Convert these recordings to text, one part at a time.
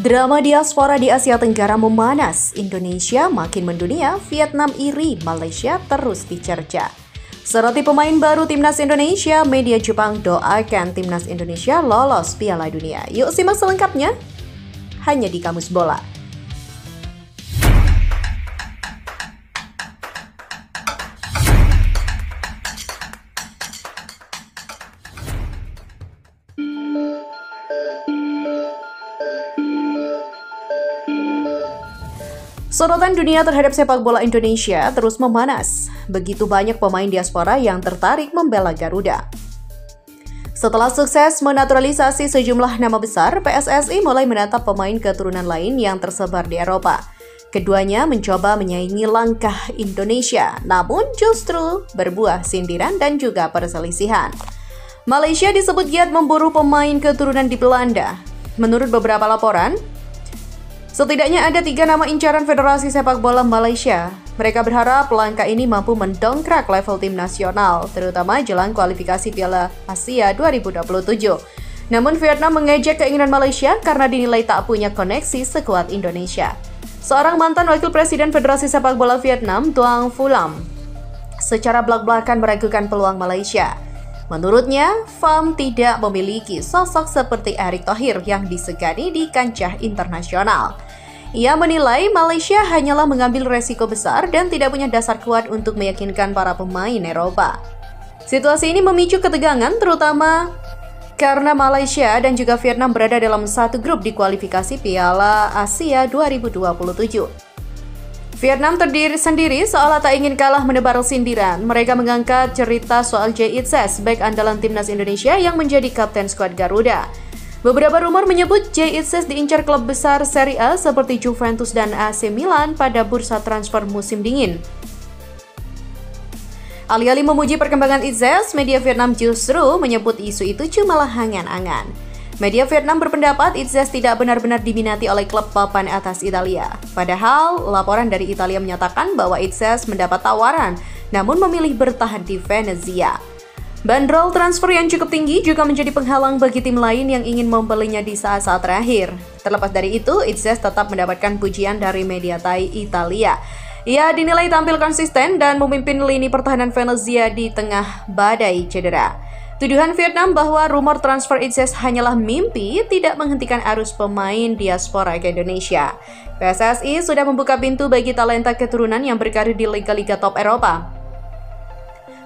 Drama diaspora di Asia Tenggara memanas, Indonesia makin mendunia, Vietnam iri, Malaysia terus dicerca. Soroti pemain baru Timnas Indonesia, media Jepang doakan Timnas Indonesia lolos Piala Dunia. Yuk simak selengkapnya, hanya di Kamus Bola. Sorotan dunia terhadap sepak bola Indonesia terus memanas. Begitu banyak pemain diaspora yang tertarik membela Garuda. Setelah sukses menaturalisasi sejumlah nama besar, PSSI mulai menatap pemain keturunan lain yang tersebar di Eropa. Keduanya mencoba menyaingi langkah Indonesia, namun justru berbuah sindiran dan juga perselisihan. Malaysia disebut giat memburu pemain keturunan di Belanda. Menurut beberapa laporan, setidaknya ada 3 nama incaran Federasi Sepak Bola Malaysia. Mereka berharap langkah ini mampu mendongkrak level tim nasional, terutama jelang kualifikasi Piala Asia 2027. Namun Vietnam mengejek keinginan Malaysia karena dinilai tak punya koneksi sekuat Indonesia. Seorang mantan wakil presiden Federasi Sepak Bola Vietnam, Tuan Phu Lam, secara belak-belakan meragukan peluang Malaysia. Menurutnya, Pham tidak memiliki sosok seperti Erick Thohir yang disegani di kancah internasional. Ia menilai Malaysia hanyalah mengambil resiko besar dan tidak punya dasar kuat untuk meyakinkan para pemain Eropa. Situasi ini memicu ketegangan terutama karena Malaysia dan juga Vietnam berada dalam satu grup di kualifikasi Piala Asia 2027. Vietnam terdiri sendiri seolah tak ingin kalah menebar sindiran. Mereka mengangkat cerita soal Jay Itzes, bek andalan Timnas Indonesia yang menjadi kapten skuad Garuda. Beberapa rumor menyebut Jay Itzes diincar klub besar Serie A seperti Juventus dan AC Milan pada bursa transfer musim dingin. Alih-alih memuji perkembangan Itzes, media Vietnam justru menyebut isu itu cumalah angan-angan. Media Vietnam berpendapat Itzes tidak benar-benar diminati oleh klub papan atas Italia. Padahal, laporan dari Italia menyatakan bahwa Itzes mendapat tawaran, namun memilih bertahan di Venezia. Bandrol transfer yang cukup tinggi juga menjadi penghalang bagi tim lain yang ingin membelinya di saat-saat terakhir. Terlepas dari itu, Itzes tetap mendapatkan pujian dari media Thai Italia. Ia dinilai tampil konsisten dan memimpin lini pertahanan Venezia di tengah badai cedera. Tuduhan Vietnam bahwa rumor transfer Itzes hanyalah mimpi tidak menghentikan arus pemain diaspora ke Indonesia. PSSI sudah membuka pintu bagi talenta keturunan yang berkarir di liga-liga top Eropa.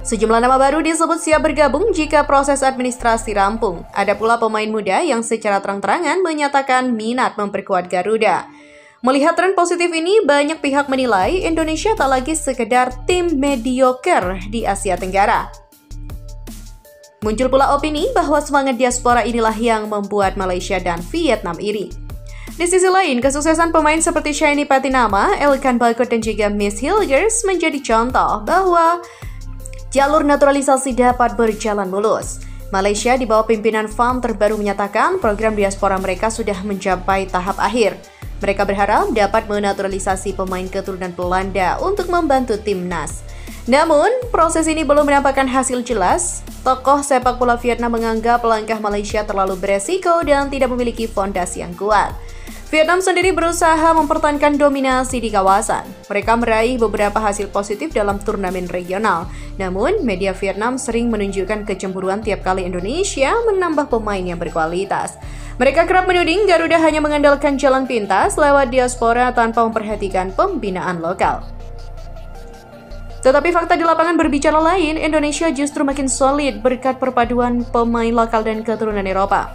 Sejumlah nama baru disebut siap bergabung jika proses administrasi rampung. Ada pula pemain muda yang secara terang-terangan menyatakan minat memperkuat Garuda. Melihat tren positif ini, banyak pihak menilai Indonesia tak lagi sekedar tim mediocre di Asia Tenggara. Muncul pula opini bahwa semangat diaspora inilah yang membuat Malaysia dan Vietnam iri. Di sisi lain, kesuksesan pemain seperti Shiny Patinama, Elkan Bagot dan juga Miss Hilgers menjadi contoh bahwa jalur naturalisasi dapat berjalan mulus. Malaysia di bawah pimpinan Pham terbaru menyatakan program diaspora mereka sudah mencapai tahap akhir. Mereka berharap dapat menaturalisasi pemain keturunan Belanda untuk membantu timnas. Namun, proses ini belum menampakkan hasil jelas. Tokoh sepak bola Vietnam menganggap langkah Malaysia terlalu beresiko dan tidak memiliki fondasi yang kuat. Vietnam sendiri berusaha mempertahankan dominasi di kawasan. Mereka meraih beberapa hasil positif dalam turnamen regional. Namun, media Vietnam sering menunjukkan kecemburuan tiap kali Indonesia menambah pemain yang berkualitas. Mereka kerap menuding Garuda hanya mengandalkan jalan pintas lewat diaspora tanpa memperhatikan pembinaan lokal. Tetapi fakta di lapangan berbicara lain, Indonesia justru makin solid berkat perpaduan pemain lokal dan keturunan Eropa.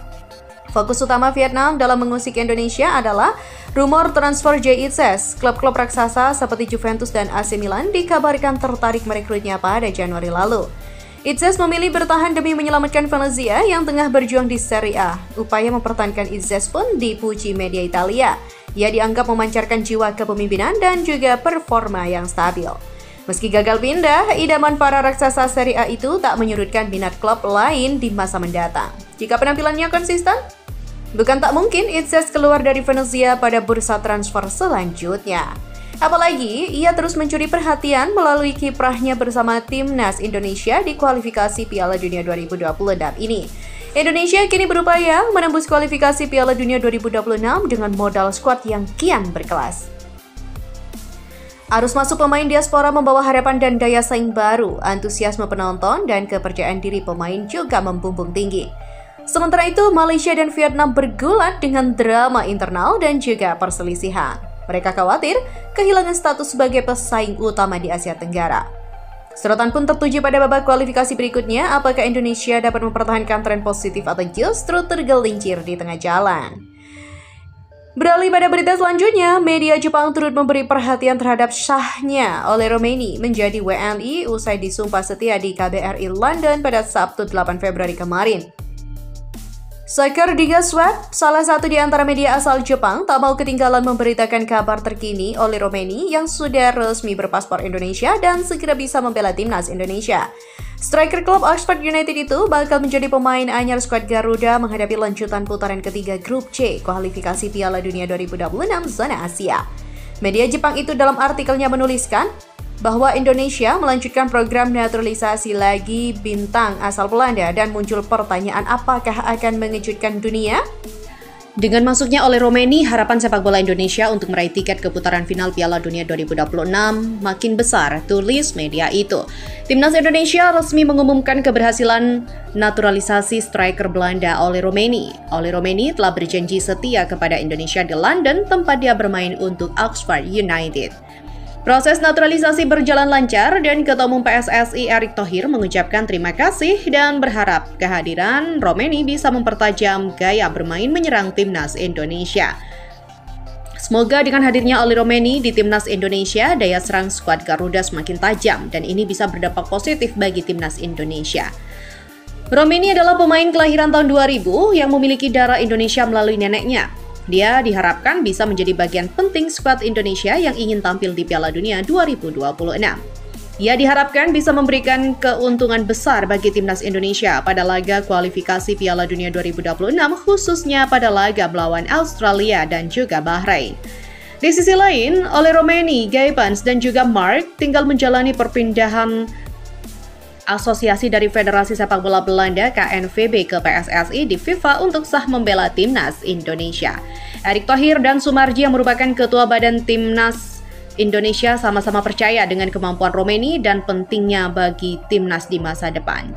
Fokus utama Vietnam dalam mengusik Indonesia adalah rumor transfer Jay Itzes. Klub-klub raksasa seperti Juventus dan AC Milan dikabarkan tertarik merekrutnya pada Januari lalu. Itzes memilih bertahan demi menyelamatkan Venezia yang tengah berjuang di Serie A. Upaya mempertahankan Itzes pun dipuji media Italia. Ia dianggap memancarkan jiwa kepemimpinan dan juga performa yang stabil. Meski gagal pindah, idaman para raksasa Serie A itu tak menyurutkan minat klub lain di masa mendatang. Jika penampilannya konsisten, bukan tak mungkin Itzes keluar dari Venezia pada bursa transfer selanjutnya. Apalagi, ia terus mencuri perhatian melalui kiprahnya bersama Timnas Indonesia di kualifikasi Piala Dunia 2026 ini. Indonesia kini berupaya menembus kualifikasi Piala Dunia 2026 dengan modal skuad yang kian berkelas. Arus masuk pemain diaspora membawa harapan dan daya saing baru, antusiasme penonton dan kepercayaan diri pemain juga membumbung tinggi. Sementara itu, Malaysia dan Vietnam bergulat dengan drama internal dan juga perselisihan. Mereka khawatir kehilangan status sebagai pesaing utama di Asia Tenggara. Sorotan pun tertuju pada babak kualifikasi berikutnya, apakah Indonesia dapat mempertahankan tren positif atau justru tergelincir di tengah jalan. Beralih pada berita selanjutnya, media Jepang turut memberi perhatian terhadap sahnya Oleh Romeni menjadi WNI usai disumpah setia di KBRI London pada Sabtu 8 Februari kemarin. Soccer Digest Web, salah satu di antara media asal Jepang, tak mau ketinggalan memberitakan kabar terkini Oleh Romeni yang sudah resmi berpaspor Indonesia dan segera bisa membela timnas Indonesia. Striker klub Oxford United itu bakal menjadi pemain anyar skuad Garuda menghadapi lanjutan putaran ketiga Grup C kualifikasi Piala Dunia 2026 zona Asia. Media Jepang itu dalam artikelnya menuliskan bahwa Indonesia melanjutkan program naturalisasi lagi bintang asal Belanda dan muncul pertanyaan apakah akan mengejutkan dunia? Dengan masuknya Oleh Romeni, harapan sepak bola Indonesia untuk meraih tiket ke putaran final Piala Dunia 2026 makin besar, tulis media itu. Timnas Indonesia resmi mengumumkan keberhasilan naturalisasi striker Belanda Oleh Romeni. Oleh Romeni telah berjanji setia kepada Indonesia di London, tempat dia bermain untuk Oxford United. Proses naturalisasi berjalan lancar dan Ketua Umum PSSI Erick Thohir mengucapkan terima kasih dan berharap kehadiran Romeni bisa mempertajam gaya bermain menyerang timnas Indonesia. Semoga dengan hadirnya Oleh Romeni di timnas Indonesia, daya serang skuad Garuda semakin tajam dan ini bisa berdampak positif bagi timnas Indonesia. Romeni adalah pemain kelahiran tahun 2000 yang memiliki darah Indonesia melalui neneknya. Dia diharapkan bisa menjadi bagian penting skuad Indonesia yang ingin tampil di Piala Dunia 2026. Ia diharapkan bisa memberikan keuntungan besar bagi timnas Indonesia pada laga kualifikasi Piala Dunia 2026, khususnya pada laga melawan Australia dan juga Bahrain. Di sisi lain, Oleh Romeni, Guy Pans, dan juga Mark tinggal menjalani perpindahan asosiasi dari Federasi Sepak Bola Belanda KNVB ke PSSI di FIFA untuk sah membela timnas Indonesia. Erick Thohir dan Sumarji yang merupakan ketua badan timnas Indonesia sama-sama percaya dengan kemampuan Romeni dan pentingnya bagi timnas di masa depan.